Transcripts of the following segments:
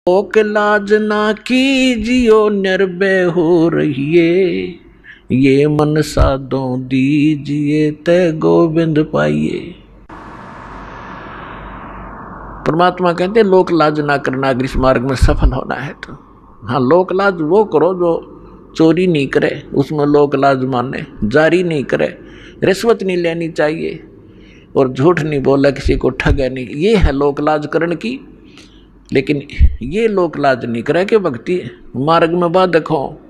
लोक लाज ना कीजियो निर्भय हो रहिए, ये मन साधो दीजिए तय गोविंद पाइए। परमात्मा कहते लोक लाज ना करना अगर इस मार्ग में सफल होना है तो। हाँ, लोक लाज वो करो जो चोरी नहीं करे, उसमें लोक लाज माने, जारी नहीं करे, रिश्वत नहीं लेनी चाहिए और झूठ नहीं बोला, किसी को ठगे नहीं, ये है लोक लाज करण की। लेकिन ये लोक लाज नहीं करे कि भक्ति मार्ग में बाधक हो।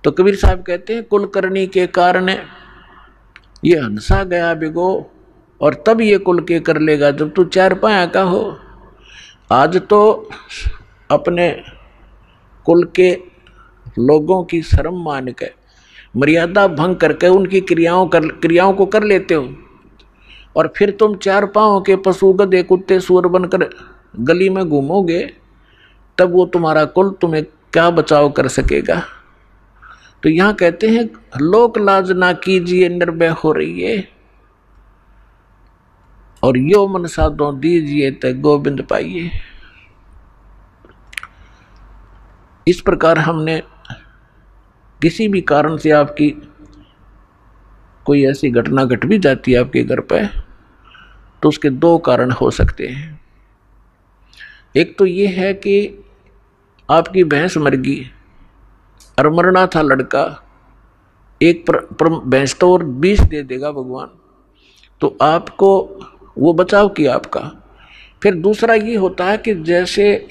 तो कबीर साहब कहते हैं कुल करनी के कारण ये हंसा गया बिगो, और तब ये कुल के कर लेगा जब तू चार पाया का हो। आज तो अपने कुल के लोगों की शर्म मान के, मर्यादा भंग करके उनकी क्रियाओं को कर लेते हो, और फिर तुम चार पांव के पशु गधे कुत्ते सूअर बनकर गली में घूमोगे, तब वो तुम्हारा कुल तुम्हें क्या बचाव कर सकेगा। तो यहां कहते हैं लोक लाज ना कीजिए निर्भय हो रहिए, और यो मन साधो दीजिए तो गोविंद पाइए। इस प्रकार हमने किसी भी कारण से आपकी कोई ऐसी घटना घट भी जाती है आपके घर पे, तो उसके दो कारण हो सकते हैं। एक तो ये है कि आपकी भैंस मर गई और मरना था लड़का, एक भैंस तो और 20 दे देगा भगवान, तो आपको वो बचाव किया आपका। फिर दूसरा ये होता है कि जैसे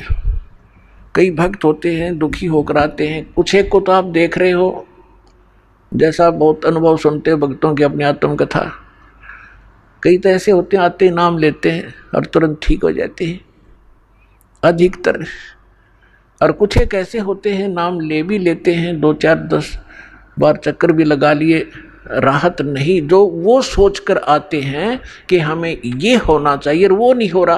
कई भक्त होते हैं दुखी होकर आते हैं, कुछ एक को तो आप देख रहे हो, जैसा बहुत अनुभव सुनते हैं भक्तों की अपनी आत्मकथा, कई तो ऐसे होते हैं आते नाम लेते हैं और तुरंत ठीक हो जाते हैं अधिकतर, और कुछ एक ऐसे होते हैं नाम ले भी लेते हैं, 2 4 10 बार चक्कर भी लगा लिए, राहत नहीं, जो वो सोचकर आते हैं कि हमें ये होना चाहिए और वो नहीं हो रहा,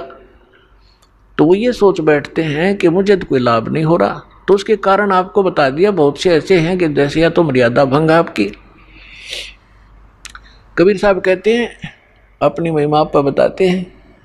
तो वो ये सोच बैठते हैं कि मुझे तो कोई लाभ नहीं हो रहा। तो उसके कारण आपको बता दिया, बहुत से ऐसे हैं कि जैसे या तो मर्यादा भंग आपकी। कबीर साहब कहते हैं अपनी महिमा पर बताते हैं